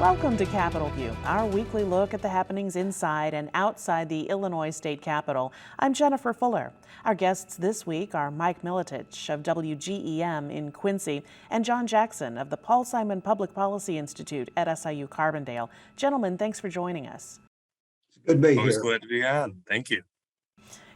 Welcome to Capitol View, our weekly look at the happenings inside and outside the Illinois State Capitol. I'm Jennifer Fuller. Our guests this week are Mike Miletich of WGEM in Quincy and John Jackson of the Paul Simon Public Policy Institute at SIU Carbondale. Gentlemen, thanks for joining us. It's good to be Always here. glad to be on. Thank you.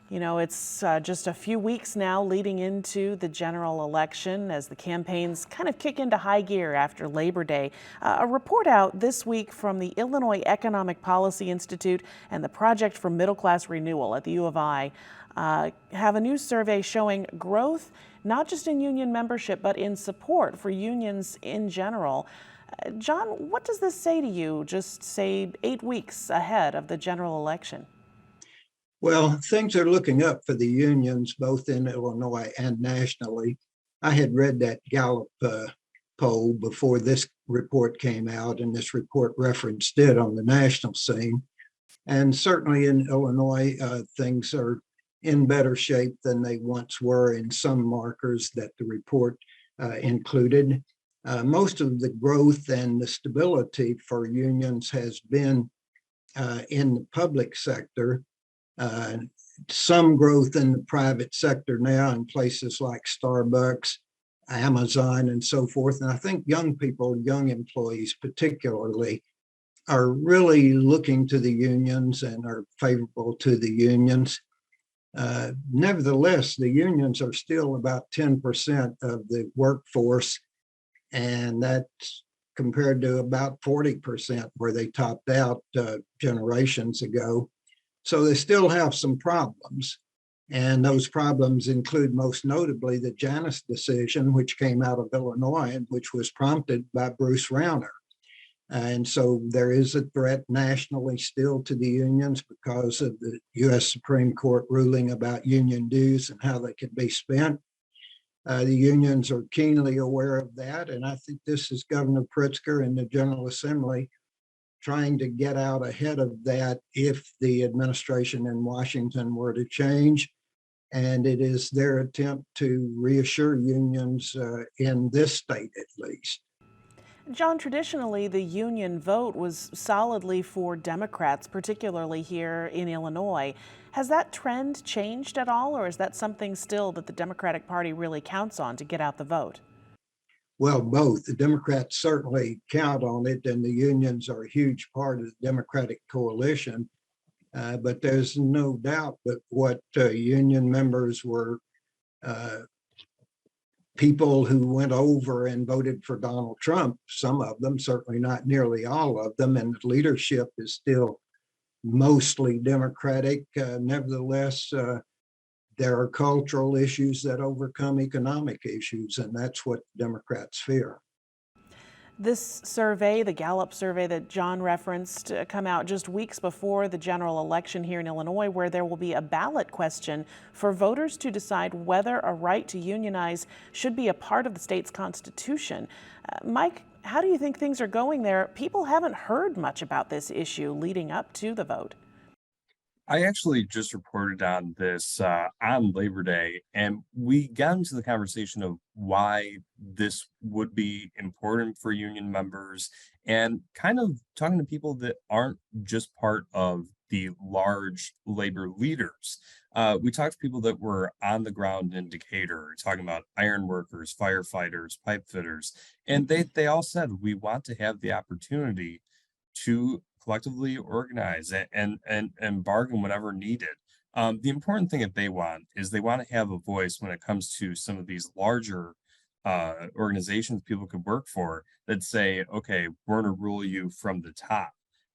You know, it's just a few weeks now leading into the general election as the campaigns kind of kick into high gear after Labor Day. A report out this week from the Illinois Economic Policy Institute and the Project for Middle Class Renewal at the U of I have a new survey showing growth not just in union membership but in support for unions in general. John, what does this say to you just say 8 weeks ahead of the general election? Well, things are looking up for the unions, both in Illinois and nationally. I had read that Gallup poll before this report came out, and this report referenced it on the national scene. And certainly in Illinois, things are in better shape than they once were in some markers that the report included. Most of the growth and the stability for unions has been in the public sector. Some growth in the private sector now in places like Starbucks, Amazon, and so forth. And I think young people, young employees particularly, are really looking to the unions and are favorable to the unions. Nevertheless, the unions are still about 10% of the workforce, and that's compared to about 40% where they topped out generations ago. So they still have some problems, and those problems include most notably the Janus decision, which came out of Illinois and which was prompted by Bruce Rauner. And so there is a threat nationally still to the unions because of the U.S. Supreme Court ruling about union dues and how they can be spent. The unions are keenly aware of that, and I think this is Governor Pritzker and the General Assembly trying to get out ahead of that if the administration in Washington were to change. And it is their attempt to reassure unions in this state, at least. John, traditionally, the union vote was solidly for Democrats, particularly here in Illinois. Has that trend changed at all, or is that something still that the Democratic Party really counts on to get out the vote? Well, both. The Democrats certainly count on it, and the unions are a huge part of the Democratic coalition. But there's no doubt that what union members were people who went over and voted for Donald Trump, some of them, certainly not nearly all of them, and the leadership is still mostly Democratic. Nevertheless, there are cultural issues that overcome economic issues, and that's what Democrats fear. This survey, the Gallup survey that John referenced, come out just weeks before the general election here in Illinois, where there will be a ballot question for voters to decide whether a right to unionize should be a part of the state's constitution. Mike, how do you think things are going there? People haven't heard much about this issue leading up to the vote. I actually just reported on this on Labor Day, and we got into the conversation of why this would be important for union members and kind of talking to people that aren't just part of the large labor leaders. We talked to people that were on the ground in Decatur, talking about iron workers, firefighters, pipe fitters, and they all said, we want to have the opportunity to collectively organize and bargain whenever needed. The important thing that they want is they want to have a voice when it comes to some of these larger organizations people could work for that say, okay, we're going to rule you from the top.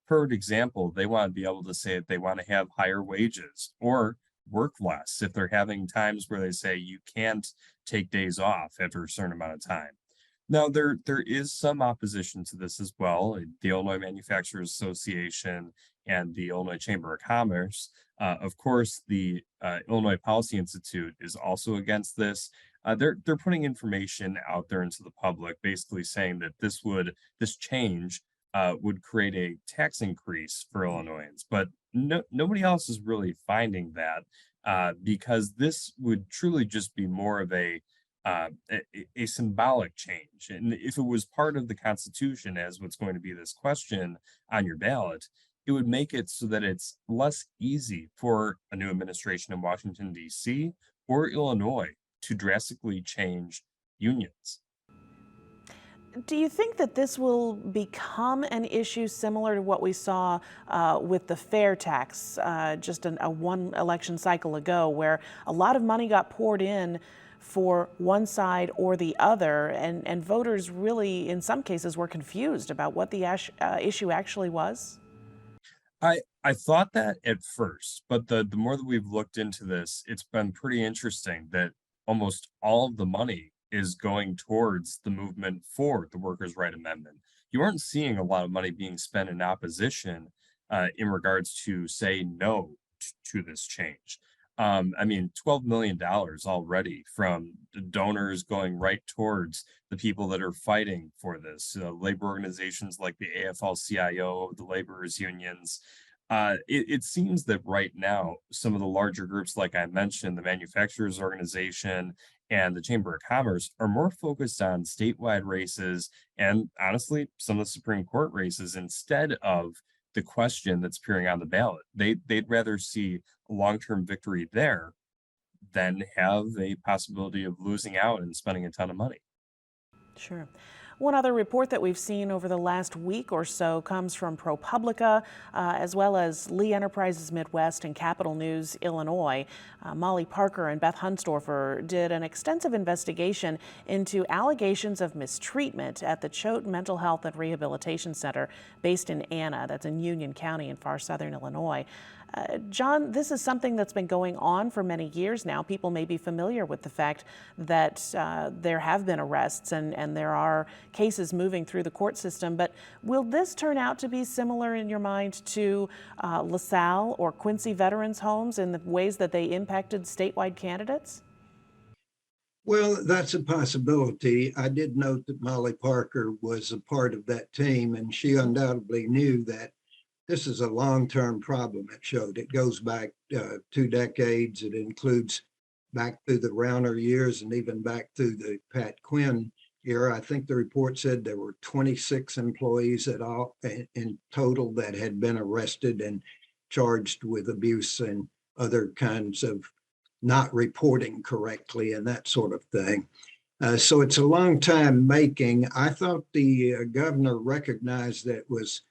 For example, they want to be able to say that they want to have higher wages or work less if they're having times where they say you can't take days off after a certain amount of time. Now, there is some opposition to this as well. The Illinois Manufacturers Association and the Illinois Chamber of Commerce. Of course, the Illinois Policy Institute is also against this. They're putting information out there into the public, basically saying that this change would create a tax increase for Illinoisans. But nobody else is really finding that because this would truly just be more of a a symbolic change. And if it was part of the Constitution, as what's going to be this question on your ballot, it would make it so that it's less easy for a new administration in Washington, D.C. or Illinois to drastically change unions. Do you think that this will become an issue similar to what we saw with the fair tax just a one election cycle ago, where a lot of money got poured in for one side or the other, and voters really, in some cases, were confused about what the issue actually was? I thought that at first, but the more that we've looked into this, it's been pretty interesting that almost all of the money is going towards the movement for the Workers' Right Amendment. You aren't seeing a lot of money being spent in opposition in regards to say no to this change. I mean, $12 million already from the donors going right towards the people that are fighting for this. Labor organizations like the AFL-CIO, the laborers unions. It seems that right now, some of the larger groups, like I mentioned, the manufacturers organization and the Chamber of Commerce, are more focused on statewide races and honestly, some of the Supreme Court races instead of the question that's appearing on the ballot. They'd rather see a long-term victory there than have a possibility of losing out and spending a ton of money. Sure. One other report that we've seen over the last week or so comes from ProPublica, as well as Lee Enterprises Midwest and Capital News Illinois. Molly Parker and Beth Hunsdorfer did an extensive investigation into allegations of mistreatment at the Choate Mental Health and Rehabilitation Center based in Anna, that's in Union County in far southern Illinois. John, this is something that's been going on for many years now. People may be familiar with the fact that there have been arrests and there are cases moving through the court system. But will this turn out to be similar in your mind to LaSalle or Quincy veterans' homes in the ways that they impacted statewide candidates? Well, that's a possibility. I did note that Molly Parker was a part of that team, and she undoubtedly knew that this is a long-term problem. It showed it goes back 2 decades. It includes back through the Rauner years and even back through the Pat Quinn era. I think the report said there were 26 employees in total that had been arrested and charged with abuse and other kinds of not reporting correctly and that sort of thing. So it's a long time making. I thought the governor recognized that it was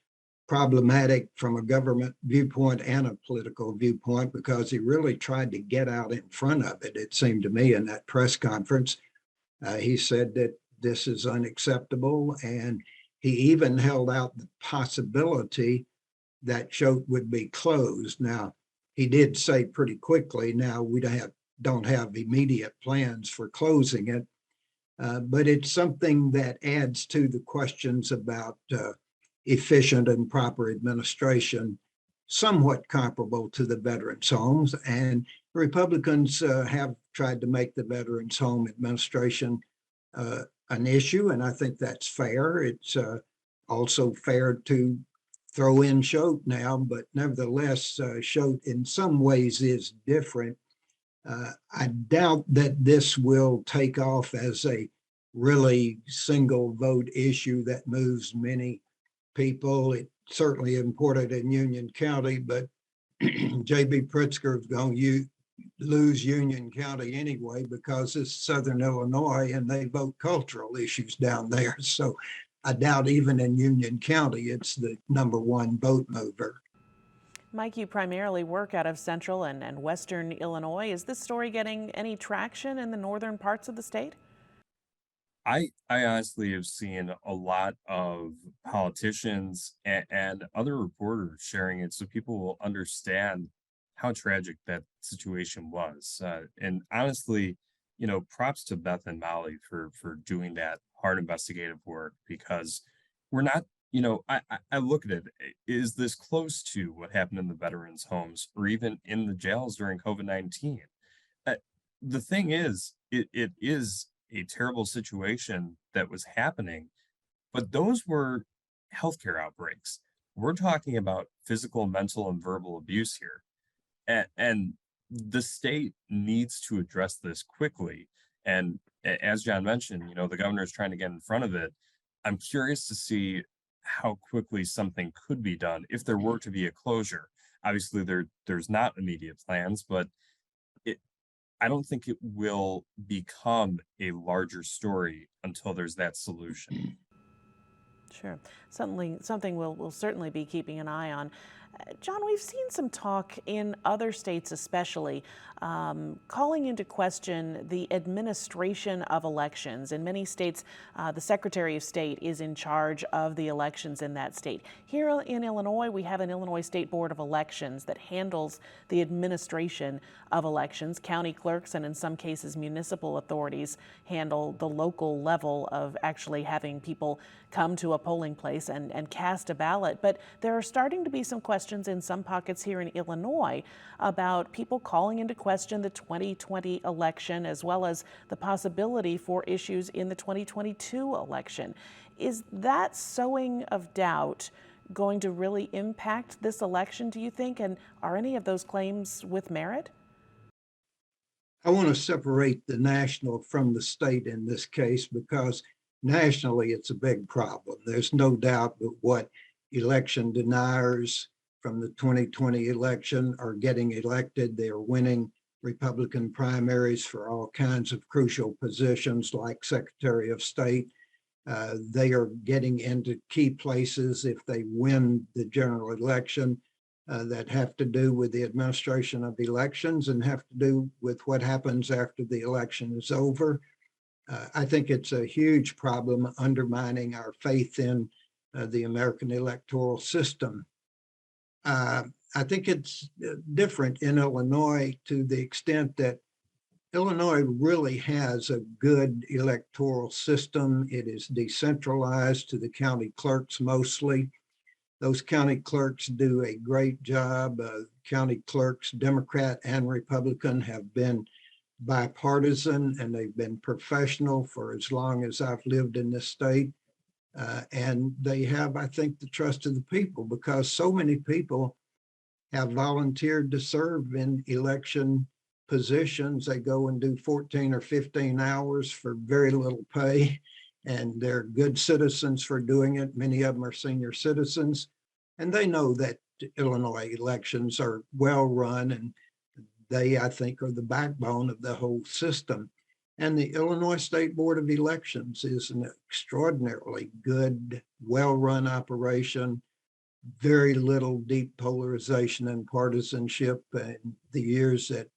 problematic from a government viewpoint and a political viewpoint because he really tried to get out in front of it, it seemed to me, in that press conference. He said that this is unacceptable, and he even held out the possibility that Choate would be closed. Now, he did say pretty quickly, now we don't have immediate plans for closing it, but it's something that adds to the questions about efficient and proper administration, somewhat comparable to the veterans' homes. And Republicans have tried to make the veterans' home administration an issue, and I think that's fair. It's also fair to throw in Choate now, but nevertheless, Choate in some ways is different. I doubt that this will take off as a really single vote issue that moves many people. It's certainly important in Union County, but J.B. Pritzker is going to lose Union County anyway because it's Southern Illinois and they vote cultural issues down there. So I doubt even in Union County it's the #1 vote mover. Mike, you primarily work out of central and western Illinois. Is this story getting any traction in the northern parts of the state? I honestly have seen a lot of politicians and other reporters sharing it so people will understand how tragic that situation was. And honestly, props to Beth and Molly for doing that hard investigative work because we're not, I look at it, is this close to what happened in the veterans' homes or even in the jails during COVID-19? Uh, the thing is, it is a terrible situation that was happening, but those were healthcare outbreaks. We're talking about physical, mental, and verbal abuse here. And the state needs to address this quickly. And as John mentioned, the governor is trying to get in front of it. I'm curious to see how quickly something could be done if there were to be a closure. Obviously, there's not immediate plans, but it I don't think it will become a larger story until there's that solution. Sure. Something we'll certainly be keeping an eye on. John, we've seen some talk in other states, especially, calling into question the administration of elections. In many states, the Secretary of State is in charge of the elections in that state. Here in Illinois, we have an Illinois State Board of Elections that handles the administration of elections. County clerks and, in some cases, municipal authorities handle the local level of actually having people come to a polling place and cast a ballot. But there are starting to be some questions in some pockets here in Illinois about people calling into question the 2020 election, as well as the possibility for issues in the 2022 election. Is that sowing of doubt going to really impact this election, do you think? And are any of those claims with merit? I want to separate the national from the state in this case because nationally it's a big problem. There's no doubt that what election deniers from the 2020 election are getting elected. They are winning Republican primaries for all kinds of crucial positions like Secretary of State. They are getting into key places if they win the general election that have to do with the administration of elections and have to do with what happens after the election is over. I think it's a huge problem undermining our faith in the American electoral system. I think it's different in Illinois to the extent that Illinois really has a good electoral system. It is decentralized to the county clerks mostly. Those county clerks do a great job. County clerks, Democrat and Republican, have been bipartisan and they've been professional for as long as I've lived in this state. And they have, I think, the trust of the people because so many people have volunteered to serve in election positions. They go and do 14 or 15 hours for very little pay, and they're good citizens for doing it. Many of them are senior citizens, and they know that Illinois elections are well run, and they, I think, are the backbone of the whole system. And the Illinois State Board of Elections is an extraordinarily good, well-run operation. Very little deep polarization and partisanship in the years that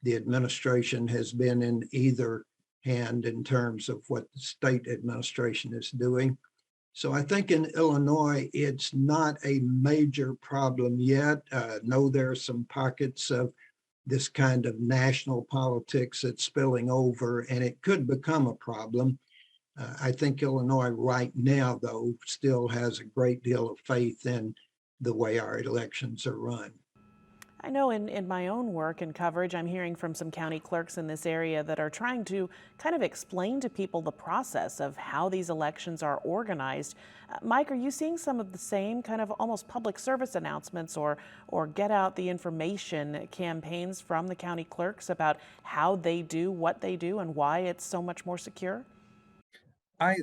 the administration has been in either hand in terms of what the state administration is doing. So I think in Illinois, it's not a major problem yet. No, there are some pockets of this kind of national politics that's spilling over, and it could become a problem. I think Illinois right now, though, still has a great deal of faith in the way our elections are run. I know in my own work and coverage, I'm hearing from some county clerks in this area that are trying to kind of explain to people the process of how these elections are organized. Mike, are you seeing some of the same kind of almost public service announcements or get out the information campaigns from the county clerks about how they do what they do and why it's so much more secure? I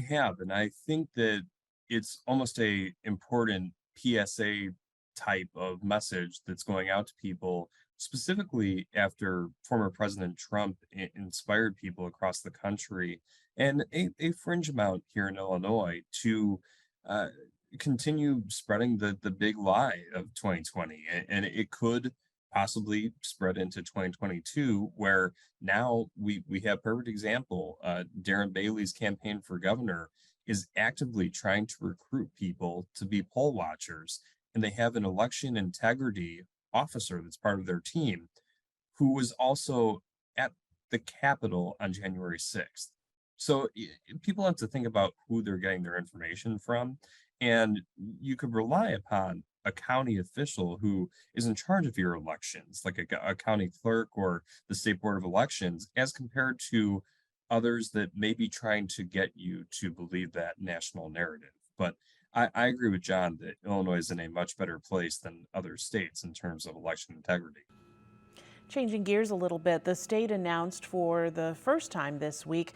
have, and I think that it's almost a important PSA type of message that's going out to people, specifically after former President Trump inspired people across the country and a fringe amount here in Illinois to uh, continue spreading the big lie of 2020, and it could possibly spread into 2022, where now we have perfect example. Darren Bailey's campaign for governor is actively trying to recruit people to be poll watchers, and they have an election integrity officer that's part of their team who was also at the Capitol on January 6th. So people have to think about who they're getting their information from. And you could rely upon a county official who is in charge of your elections, like a county clerk or the State Board of Elections, as compared to others that may be trying to get you to believe that national narrative. But I agree with John that Illinois is in a much better place than other states in terms of election integrity. Changing gears a little bit, the state announced for the first time this week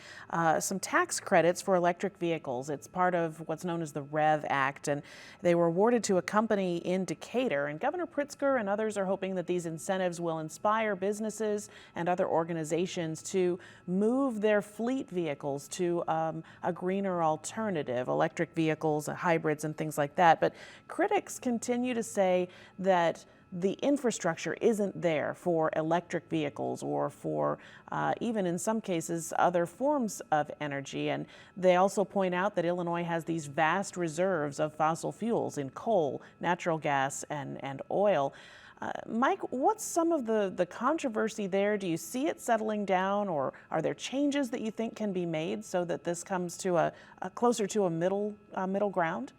some tax credits for electric vehicles. It's part of what's known as the REV Act, and they were awarded to a company in Decatur. And Governor Pritzker and others are hoping that these incentives will inspire businesses and other organizations to move their fleet vehicles to a greener alternative, electric vehicles, hybrids, and things like that. But critics continue to say that the infrastructure isn't there for electric vehicles or for even in some cases other forms of energy. And they also point out that Illinois has these vast reserves of fossil fuels in coal, natural gas, and oil. Mike, what's some of the controversy there? Do you see it settling down, or are there changes that you think can be made so that this comes to a closer to a middle ground?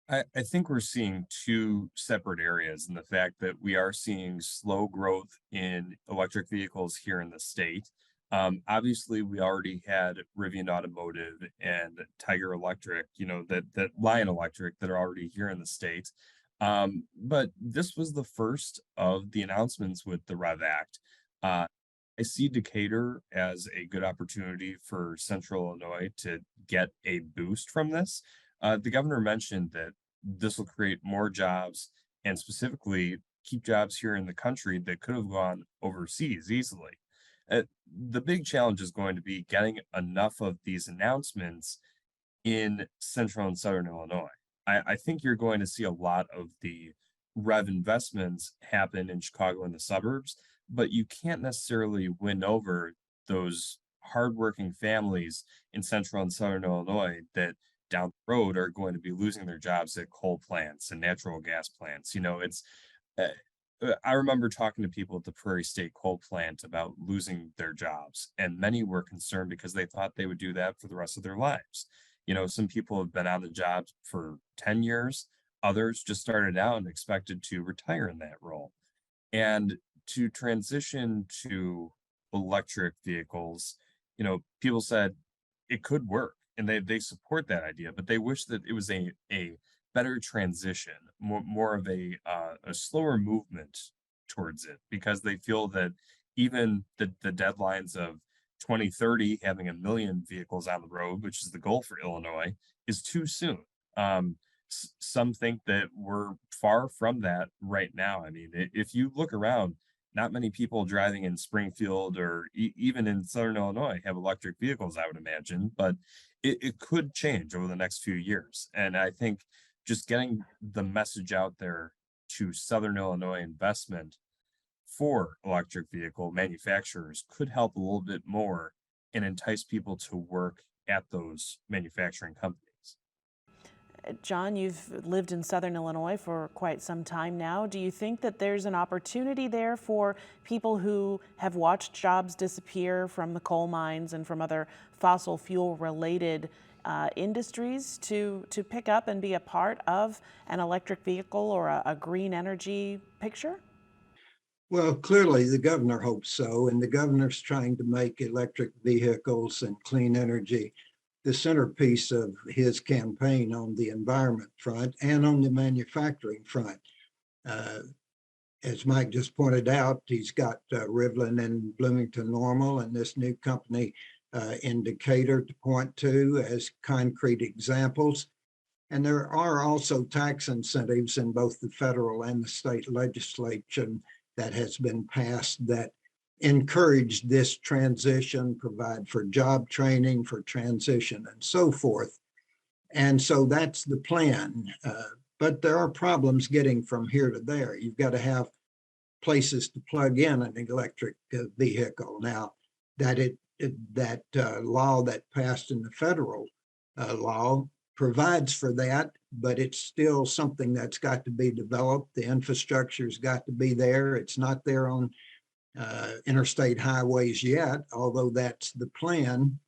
I think we're seeing two separate areas in the fact that we are seeing slow growth in electric vehicles here in the state. Obviously, we already had Rivian Automotive and Tiger Electric, that Lion Electric that are already here in the state. But this was the first of the announcements with the REV Act. I see Decatur as a good opportunity for Central Illinois to get a boost from this. The governor mentioned that this will create more jobs and specifically keep jobs here in the country that could have gone overseas easily. The big challenge is going to be getting enough of these announcements in central and southern Illinois. I think you're going to see a lot of the rev investments happen in Chicago and the suburbs, but you can't necessarily win over those hardworking families in central and southern Illinois that down the road are going to be losing their jobs at coal plants and natural gas plants. Uh, I remember talking to people at the Prairie State coal plant about losing their jobs, and many were concerned because they thought they would do that for the rest of their lives. Some people have been on the job for 10 years, others just started out and expected to retire in that role. And to transition to electric vehicles, people said it could work and they support that idea, but they wish that it was a better transition, more of a slower movement towards it, because they feel that even the deadlines of 2030 having 1 million vehicles on the road, which is the goal for Illinois, is too soon. Some think that we're far from that right now. I mean, if you look around, not many people driving in Springfield or even in Southern Illinois have electric vehicles, I would imagine, but it could change over the next few years. And I think just getting the message out there to Southern Illinois investment for electric vehicle manufacturers could help a little bit more and entice people to work at those manufacturing companies. John, you've lived in Southern Illinois for quite some time now. Do you think that there's an opportunity there for people who have watched jobs disappear from the coal mines and from other fossil fuel related industries to pick up and be a part of an electric vehicle or a green energy picture? Well, clearly the governor hopes so, and the governor's trying to make electric vehicles and clean energy the centerpiece of his campaign on the environment front and on the manufacturing front. As Mike just pointed out, he's got Rivlin and Bloomington Normal and this new company in Decatur to point to as concrete examples. And there are also tax incentives in both the federal and the state legislation that has been passed that encourage this transition, provide for job training, for transition, and so forth. And so that's the plan. But there are problems getting from here to there. You've got to have places to plug in an electric vehicle. Now, that law that passed in the federal law provides for that, but it's still something that's got to be developed. The infrastructure's got to be there. It's not there on interstate highways yet, although that's the plan.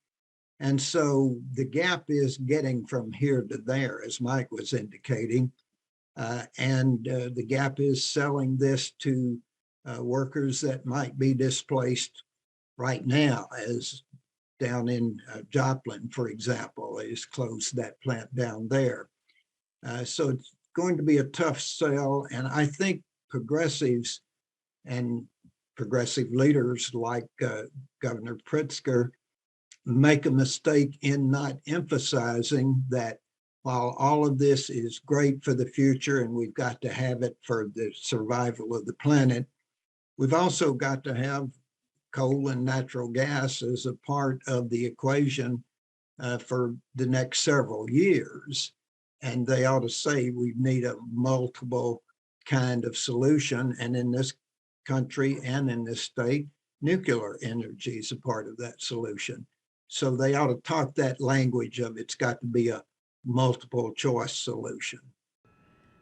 And so the gap is getting from here to there, as Mike was indicating. And the gap is selling this to workers that might be displaced right now, as down in Joplin, for example, is closed that plant down there. So it's going to be a tough sell. And I think progressives and progressive leaders like Governor Pritzker make a mistake in not emphasizing that while all of this is great for the future and we've got to have it for the survival of the planet, we've also got to have coal and natural gas as a part of the equation for the next several years. And they ought to say we need a multiple kind of solution. And in this country and in this state, nuclear energy is a part of that solution. So they ought to talk that language of it's got to be a multiple choice solution.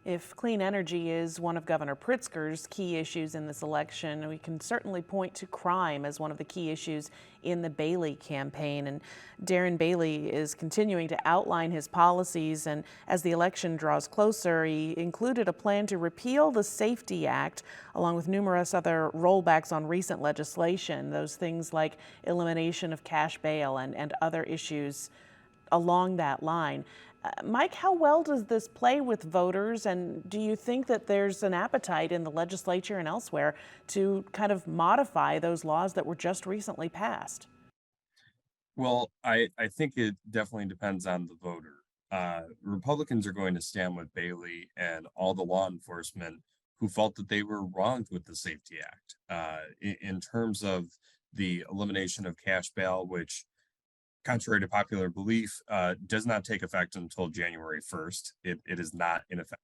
If clean energy is one of Governor Pritzker's key issues in this election, we can certainly point to crime as one of the key issues in the Bailey campaign. And Darren Bailey is continuing to outline his policies. And as the election draws closer, he included a plan to repeal the Safety Act, along with numerous other rollbacks on recent legislation. Those things like elimination of cash bail and other issues along that line. Mike, how well does this play with voters, and do you think that there's an appetite in the legislature and elsewhere to kind of modify those laws that were just recently passed? Well, I think it definitely depends on the voter. Republicans are going to stand with Bailey and all the law enforcement who felt that they were wronged with the Safety Act. In terms of the elimination of cash bail, which, contrary to popular belief, does not take effect until January 1st. It is not in effect.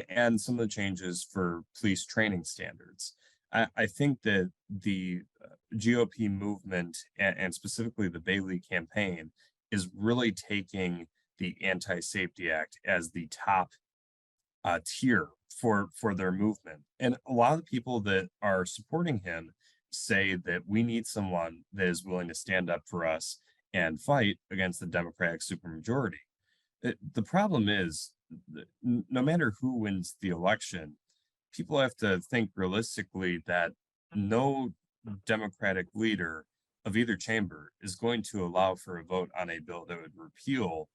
And some of the changes for police training standards. I think that the GOP movement and specifically the Bailey campaign is really taking the Anti-Safety Act as the top tier for their movement. And a lot of the people that are supporting him say that we need someone that is willing to stand up for us and fight against the Democratic supermajority. The problem is, no matter who wins the election, people have to think realistically that no Democratic leader of either chamber is going to allow for a vote on a bill that would repeal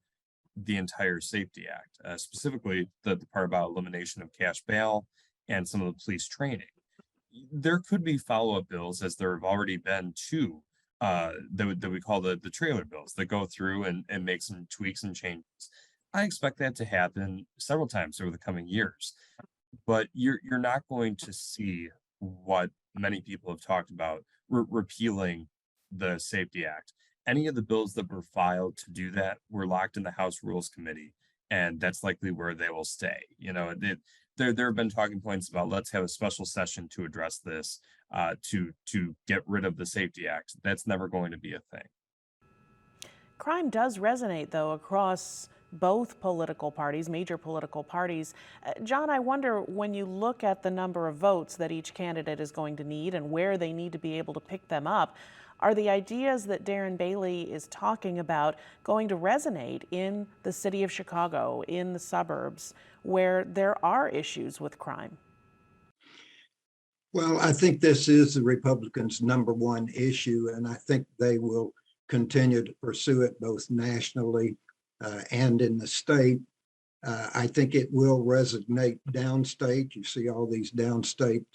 the entire Safety Act, specifically the part about elimination of cash bail and some of the police training. There could be follow-up bills, as there have already been two that we call the trailer bills that go through and make some tweaks and changes. I expect that to happen several times over the coming years, but you're not going to see what many people have talked about, repealing the Safety Act. Any of the bills that were filed to do that were locked in the House Rules Committee, and that's likely where they will stay. There have been talking points about let's have a special session to address this, to get rid of the Safety Act. That's never going to be a thing. Crime does resonate, though, across both political parties, major political parties. John, I wonder, when you look at the number of votes that each candidate is going to need and where they need to be able to pick them up, are the ideas that Darren Bailey is talking about going to resonate in the city of Chicago, in the suburbs, where there are issues with crime? Well, I think this is the Republicans' number one issue, and I think they will continue to pursue it both nationally and in the state. I think it will resonate downstate. You see all these downstate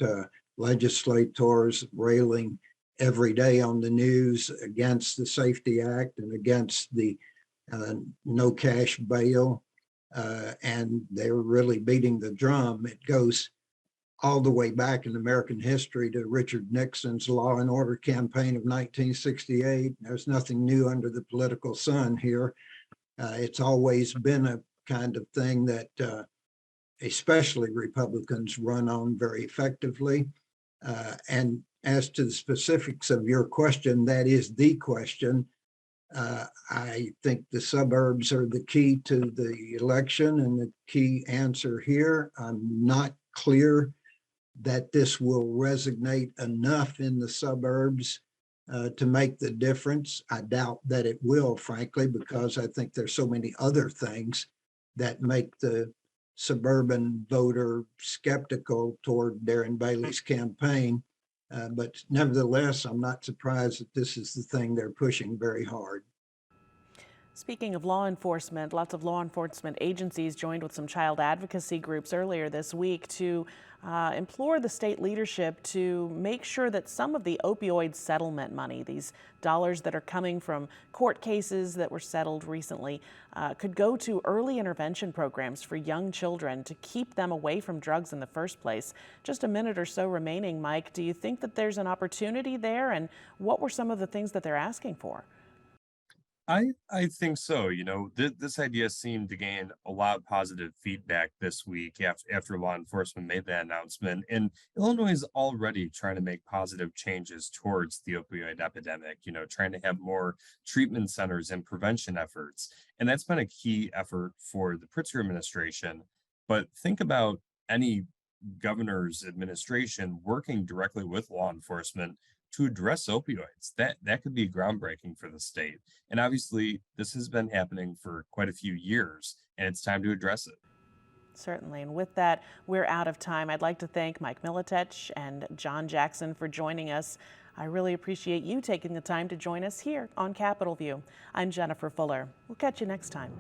legislators railing every day on the news against the Safety Act and against the no cash bail. And they're really beating the drum. It goes all the way back in American history to Richard Nixon's Law and Order campaign of 1968. There's nothing new under the political sun here. It's always been a kind of thing that especially Republicans run on very effectively. And as to the specifics of your question, that is the question. I think the suburbs are the key to the election and the key answer here. I'm not clear that this will resonate enough in the suburbs to make the difference. I doubt that it will, frankly, because I think there's so many other things that make the suburban voter skeptical toward Darren Bailey's campaign. But nevertheless, I'm not surprised that this is the thing they're pushing very hard. Speaking of law enforcement, lots of law enforcement agencies joined with some child advocacy groups earlier this week to implore the state leadership to make sure that some of the opioid settlement money, these dollars that are coming from court cases that were settled recently, could go to early intervention programs for young children to keep them away from drugs in the first place. Just a minute or so remaining, Mike. Do you think that there's an opportunity there, and what were some of the things that they're asking for? I think so. This idea seemed to gain a lot of positive feedback this week after law enforcement made that announcement. And Illinois is already trying to make positive changes towards the opioid epidemic, trying to have more treatment centers and prevention efforts. And that's been a key effort for the Pritzker administration. But think about any governor's administration working directly with law enforcement to address opioids. That could be groundbreaking for the state. And obviously, this has been happening for quite a few years, and it's time to address it. Certainly. And with that, we're out of time. I'd like to thank Mike Miletich and John Jackson for joining us. I really appreciate you taking the time to join us here on Capitol View. I'm Jennifer Fuller. We'll catch you next time.